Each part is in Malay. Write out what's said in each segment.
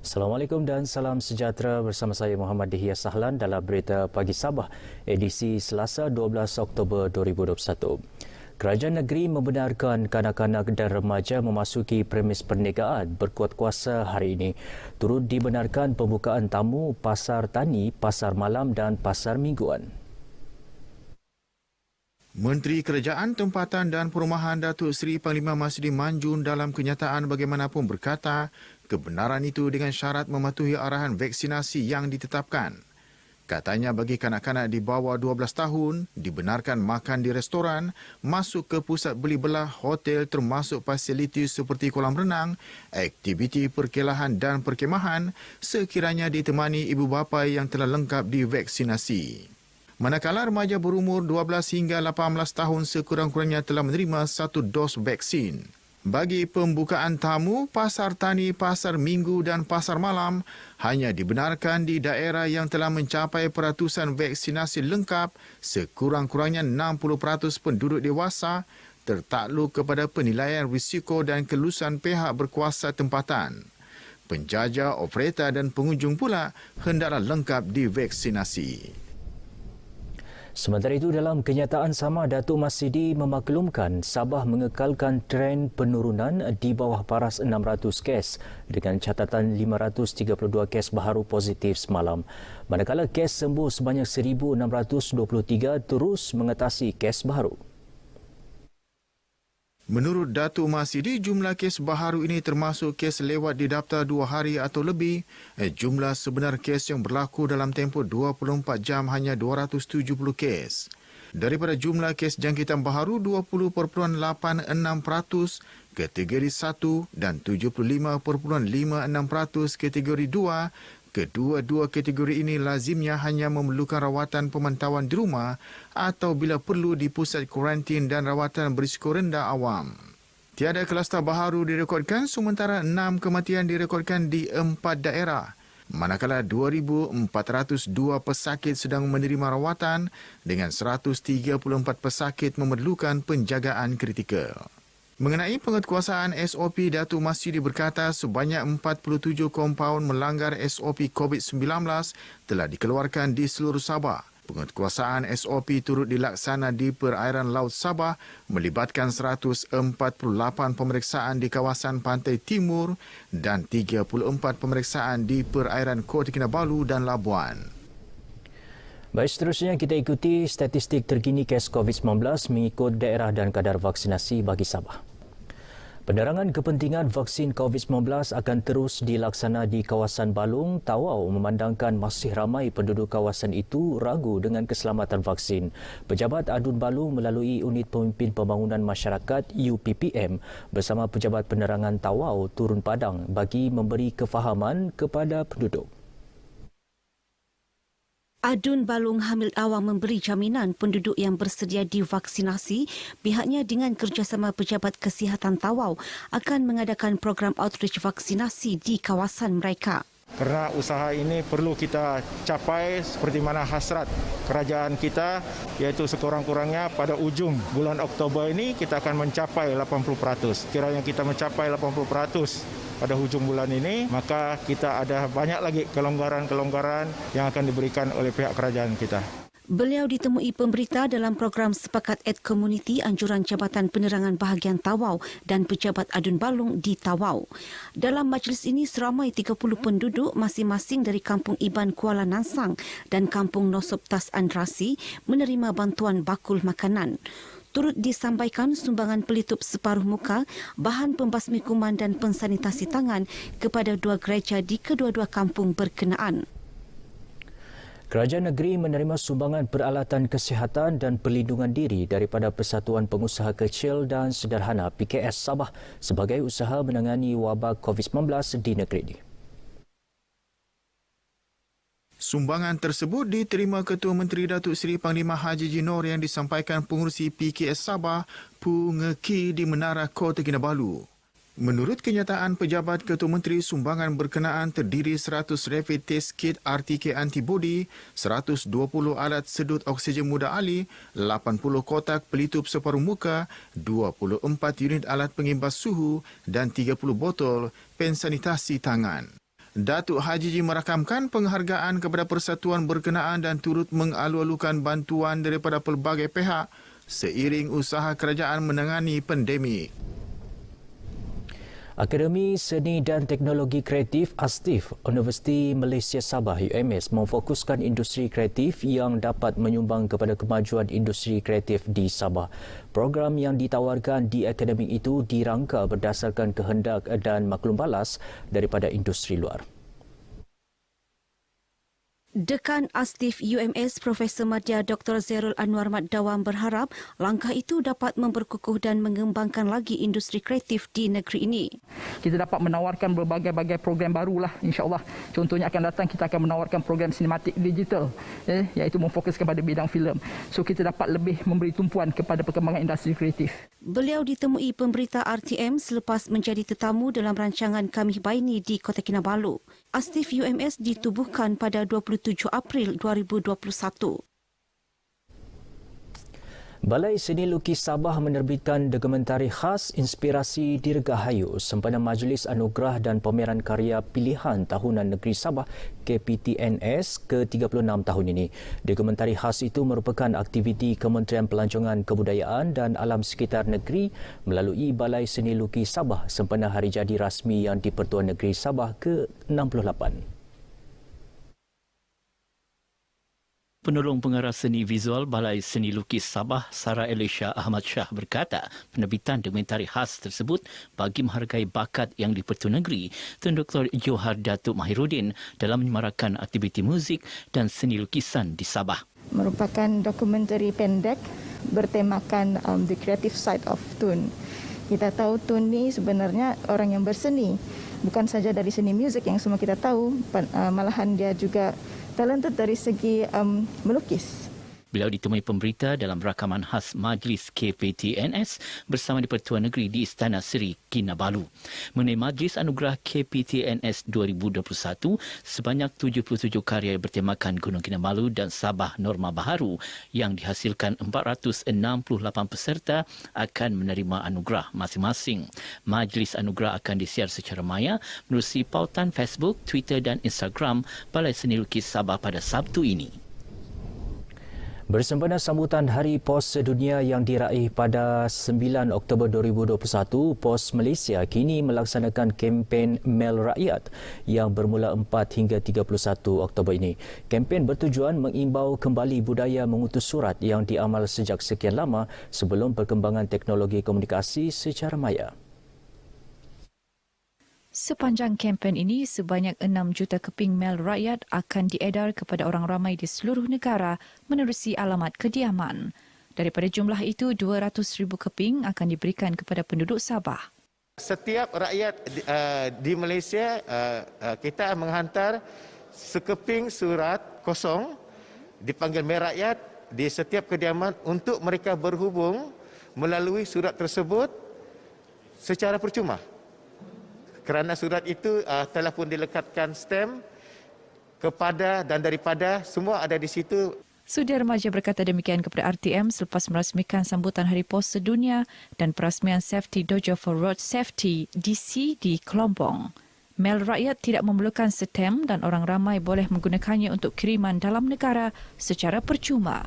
Assalamualaikum dan salam sejahtera, bersama saya Muhammad Dihya Sahlan dalam Berita Pagi Sabah, edisi Selasa 12 Oktober 2021. Kerajaan negeri membenarkan kanak-kanak dan remaja memasuki premis perniagaan berkuat kuasa hari ini. Turut dibenarkan pembukaan tamu pasar tani, pasar malam dan pasar mingguan. Menteri Kerajaan Tempatan dan Perumahan Datuk Seri Panglima Masdi Manjun dalam kenyataan bagaimanapun berkata, kebenaran itu dengan syarat mematuhi arahan vaksinasi yang ditetapkan. Katanya bagi kanak-kanak di bawah 12 tahun, dibenarkan makan di restoran, masuk ke pusat beli belah, hotel termasuk fasiliti seperti kolam renang, aktiviti perkelahan dan perkemahan sekiranya ditemani ibu bapa yang telah lengkap divaksinasi. Manakala remaja berumur 12 hingga 18 tahun sekurang-kurangnya telah menerima satu dos vaksin. Bagi pembukaan tamu, pasar tani, pasar minggu dan pasar malam hanya dibenarkan di daerah yang telah mencapai peratusan vaksinasi lengkap sekurang-kurangnya 60% penduduk dewasa tertakluk kepada penilaian risiko dan kelulusan pihak berkuasa tempatan. Penjaja, operator dan pengunjung pula hendaklah lengkap divaksinasi. Sementara itu, dalam kenyataan sama, Datuk Masdi memaklumkan Sabah mengekalkan tren penurunan di bawah paras 600 kes dengan catatan 532 kes baharu positif semalam. Manakala kes sembuh sebanyak 1,623 terus mengatasi kes baharu. Menurut Datuk Masdi, jumlah kes baharu ini termasuk kes lewat di daftar 2 hari atau lebih. Jumlah sebenar kes yang berlaku dalam tempoh 24 jam hanya 270 kes. Daripada jumlah kes jangkitan baharu, 20.86% kategori 1 dan 75.56% kategori 2. Kedua-dua kategori ini lazimnya hanya memerlukan rawatan pemantauan di rumah atau bila perlu di pusat kuarantin dan rawatan berisiko rendah awam. Tiada kluster baharu direkodkan sementara 6 kematian direkodkan di 4 daerah. Manakala 2,402 pesakit sedang menerima rawatan dengan 134 pesakit memerlukan penjagaan kritikal. Mengenai penguatkuasaan SOP, Datuk Masdi berkata sebanyak 47 kompaun melanggar SOP COVID-19 telah dikeluarkan di seluruh Sabah. Penguatkuasaan SOP turut dilaksana di perairan Laut Sabah melibatkan 148 pemeriksaan di kawasan Pantai Timur dan 34 pemeriksaan di perairan Kota Kinabalu dan Labuan. Baik, seterusnya kita ikuti statistik terkini kes COVID-19 mengikut daerah dan kadar vaksinasi bagi Sabah. Penerangan kepentingan vaksin COVID-19 akan terus dilaksana di kawasan Balung, Tawau memandangkan masih ramai penduduk kawasan itu ragu dengan keselamatan vaksin. Pejabat Adun Balung melalui Unit Pemimpin Pembangunan Masyarakat UPPM bersama Pejabat Penerangan Tawau turun padang bagi memberi kefahaman kepada penduduk. Adun Balung Hamid Awang memberi jaminan penduduk yang bersedia divaksinasi, pihaknya dengan kerjasama Pejabat Kesihatan Tawau akan mengadakan program outreach vaksinasi di kawasan mereka. Kerana usaha ini perlu kita capai seperti mana hasrat kerajaan kita, iaitu sekurang-kurangnya pada ujung bulan Oktober ini kita akan mencapai 80%. Kiranya kita mencapai 80% pada hujung bulan ini, maka kita ada banyak lagi kelonggaran-kelonggaran yang akan diberikan oleh pihak kerajaan kita. Beliau ditemui pemberita dalam program Sepakat Ad Community Anjuran Jabatan Penerangan Bahagian Tawau dan Pejabat Adun Balung di Tawau. Dalam majlis ini seramai 30 penduduk masing-masing dari Kampung Iban Kuala Nansang dan Kampung Nosop Tas Andrasi menerima bantuan bakul makanan. Turut disampaikan sumbangan pelitup separuh muka, bahan pembasmi kuman dan pensanitasi tangan kepada 2 gereja di kedua-dua kampung berkenaan. Kerajaan negeri menerima sumbangan peralatan kesihatan dan perlindungan diri daripada Persatuan Pengusaha Kecil dan Sederhana PKS Sabah sebagai usaha menangani wabak COVID-19 di negeri ini. Sumbangan tersebut diterima Ketua Menteri Datuk Seri Panglima Haji Jinor yang disampaikan pengurusi PKS Sabah Pu Ngeki di Menara Kota Kinabalu. Menurut kenyataan pejabat Ketua Menteri, sumbangan berkenaan terdiri 100 rapid test kit RTK antibody, 120 alat sedut oksigen muda ali, 80 kotak pelitup separuh muka, 24 unit alat pengimbas suhu dan 30 botol pen sanitasi tangan. Datuk Haji Ji merakamkan penghargaan kepada persatuan berkenaan dan turut mengalu-alukan bantuan daripada pelbagai pihak seiring usaha kerajaan menangani pandemik. Akademi Seni dan Teknologi Kreatif ASTIF Universiti Malaysia Sabah UMS memfokuskan industri kreatif yang dapat menyumbang kepada kemajuan industri kreatif di Sabah. Program yang ditawarkan di akademi itu dirangka berdasarkan kehendak dan maklum balas daripada industri luar. Dekan ASTIF UMS Profesor Madya Dr. Zairul Anwar Mat Dawam berharap langkah itu dapat memperkukuh dan mengembangkan lagi industri kreatif di negeri ini. Kita dapat menawarkan berbagai-bagai program barulah insya-Allah. Contohnya akan datang kita akan menawarkan program sinematik digital iaitu memfokuskan pada bidang filem. So kita dapat lebih memberi tumpuan kepada perkembangan industri kreatif. Beliau ditemui pemberita RTM selepas menjadi tetamu dalam rancangan Kami Baini di Kota Kinabalu. ASTIF UMS ditubuhkan pada 27 April 2021. Balai Seni Lukis Sabah menerbitkan dokumentari khas Inspirasi Dirgahayu sempena Majlis Anugerah dan Pameran Karya Pilihan Tahunan Negeri Sabah KPTNS ke-36 tahun ini. Dokumentari khas itu merupakan aktiviti Kementerian Pelancongan Kebudayaan dan Alam Sekitar Negeri melalui Balai Seni Lukis Sabah sempena hari jadi rasmi yang di-Pertuan Negeri Sabah ke-68. Penolong Pengarah Seni Visual Balai Seni Lukis Sabah, Sarah Elisha Ahmad Shah berkata, penerbitan dokumentari khas tersebut bagi menghargai bakat yang di-Pertuan Negeri Tun Dr. Johar Datuk Mahiruddin dalam menyemarakkan aktiviti muzik dan seni lukisan di Sabah. Merupakan dokumentari pendek bertemakan the creative side of Tun. Kita tahu Tun ni sebenarnya orang yang berseni, bukan saja dari seni muzik yang semua kita tahu, malahan dia juga talented dari segi melukis. Beliau ditemui pemberita dalam rakaman khas Majlis KPTNS bersama di-Pertuan Negeri di Istana Seri Kinabalu. Mengenai Majlis Anugerah KPTNS 2021, sebanyak 77 karya bertemakan Gunung Kinabalu dan Sabah Norma Baharu yang dihasilkan 468 peserta akan menerima anugerah masing-masing. Majlis Anugerah akan disiar secara maya menerusi pautan Facebook, Twitter dan Instagram Balai Seni Lukis Sabah pada Sabtu ini. Bersempena sambutan Hari Pos Sedunia yang diraih pada 9 Oktober 2021, Pos Malaysia kini melaksanakan kempen Mel Rakyat yang bermula 4 hingga 31 Oktober ini. Kempen bertujuan mengimbau kembali budaya mengutus surat yang diamal sejak sekian lama sebelum perkembangan teknologi komunikasi secara maya. Sepanjang kempen ini, sebanyak 6 juta keping mel rakyat akan diedar kepada orang ramai di seluruh negara menerusi alamat kediaman. Daripada jumlah itu, 200,000 keping akan diberikan kepada penduduk Sabah. Setiap rakyat di Malaysia, kita menghantar sekeping surat kosong dipanggil Mel Rakyat di setiap kediaman untuk mereka berhubung melalui surat tersebut secara percuma. Kerana surat itu telah pun dilekatkan stem kepada dan daripada, semua ada di situ. Sudi Remaja berkata demikian kepada RTM selepas merasmikan sambutan Hari Pos Sedunia dan perasmian Safety Dojo for Road Safety DC di Kelompong. Mel Rakyat tidak memerlukan stem dan orang ramai boleh menggunakannya untuk kiriman dalam negara secara percuma.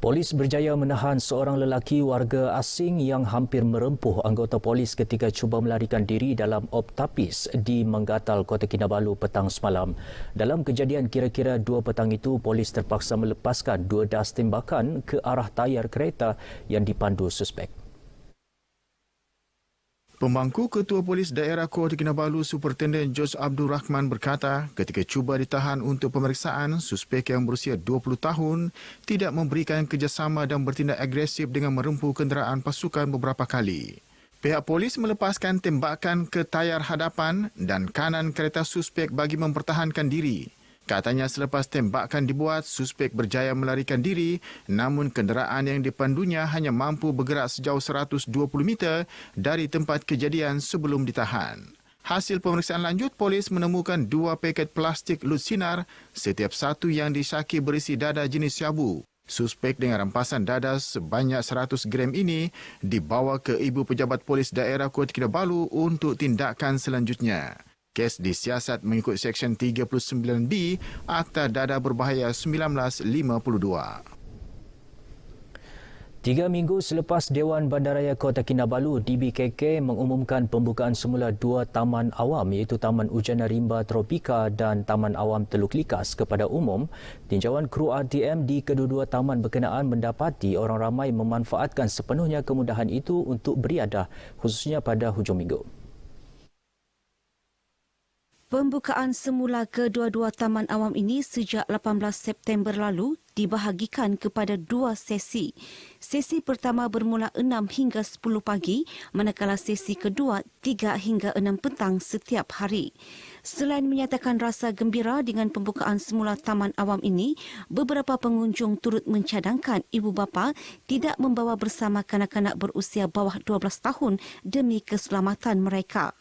Polis berjaya menahan seorang lelaki warga asing yang hampir merempuh anggota polis ketika cuba melarikan diri dalam op tapis di Menggatal, Kota Kinabalu petang semalam. Dalam kejadian kira-kira 2 petang itu, polis terpaksa melepaskan 2 das tembakan ke arah tayar kereta yang dipandu suspek. Pemangku Ketua Polis Daerah Kota Kinabalu Superintenden George Abdul Rahman berkata ketika cuba ditahan untuk pemeriksaan, suspek yang berusia 20 tahun tidak memberikan kerjasama dan bertindak agresif dengan merempuh kenderaan pasukan beberapa kali. Pihak polis melepaskan tembakan ke tayar hadapan dan kanan kereta suspek bagi mempertahankan diri. Katanya selepas tembakan dibuat, suspek berjaya melarikan diri namun kenderaan yang dipandunya hanya mampu bergerak sejauh 120 meter dari tempat kejadian sebelum ditahan. Hasil pemeriksaan lanjut, polis menemukan 2 paket plastik lut sinar, setiap satu yang disyaki berisi dada jenis syabu. Suspek dengan rampasan dada sebanyak 100 gram ini dibawa ke Ibu Pejabat Polis Daerah Kota Kinabalu untuk tindakan selanjutnya. Kes disiasat mengikut Seksyen 39B Akta Dadah Berbahaya 1952. 3 minggu selepas Dewan Bandaraya Kota Kinabalu DBKK mengumumkan pembukaan semula 2 taman awam iaitu Taman Ujana Rimba Tropika dan Taman Awam Teluk Likas kepada umum, tinjauan kru RTM di kedua-dua taman berkenaan mendapati orang ramai memanfaatkan sepenuhnya kemudahan itu untuk beriadah khususnya pada hujung minggu. Pembukaan semula kedua-dua taman awam ini sejak 18 September lalu dibahagikan kepada 2 sesi. Sesi pertama bermula 6 hingga 10 pagi, manakala sesi kedua 3 hingga 6 petang setiap hari. Selain menyatakan rasa gembira dengan pembukaan semula taman awam ini, beberapa pengunjung turut mencadangkan ibu bapa tidak membawa bersama kanak-kanak berusia bawah 12 tahun demi keselamatan mereka.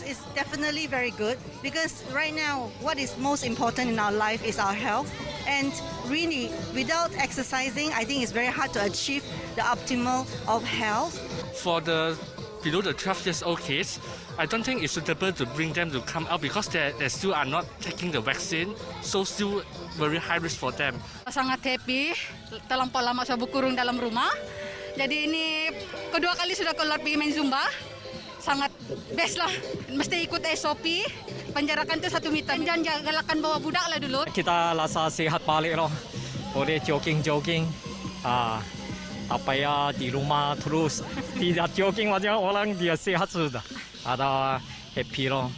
It's definitely very good because right now what is most important in our life is our health, and really without exercising I think it's very hard to achieve the optimal of health. For the below the 12 years old kids, I don't think it's suitable to bring them to come out because they still are not taking the vaccine, so still very high risk for them. Sangat happy, terlampau lama saya berkurung dalam rumah. Jadi ini kedua kali sudah keluar pergi main Zumba. Sangat best lah, mesti ikut SOP, penjarakan itu 1 meter. Jangan galakkan bawa budak lah dulu. Kita rasa sihat balik loh, boleh jogging. Tak payah di rumah terus, tidak jogging macam orang dia sihat sudah. Ada happy loh,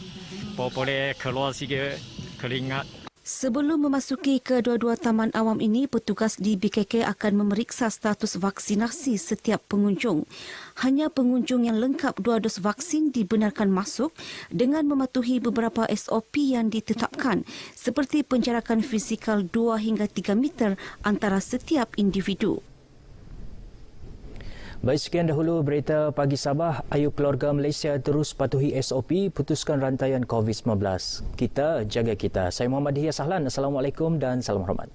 boleh keluar sikit keringat. Sebelum memasuki kedua-dua taman awam ini, petugas di BKK akan memeriksa status vaksinasi setiap pengunjung. Hanya pengunjung yang lengkap 2 dos vaksin dibenarkan masuk dengan mematuhi beberapa SOP yang ditetapkan seperti penjarakan fizikal 2 hingga 3 meter antara setiap individu. Baik, sekian dahulu berita Pagi Sabah. Ayo keluarga Malaysia terus patuhi SOP, putuskan rantaian COVID-19. Kita jaga kita. Saya Muhammad Dihya Sahlan. Assalamualaikum dan salam hormat.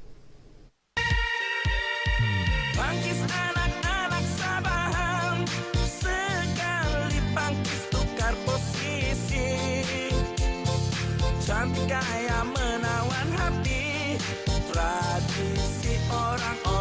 Bangkis anak-anak Sabahan, sekali bangkis tukar posisi. Cantik gaya menawan hati, tradisi orang-orang.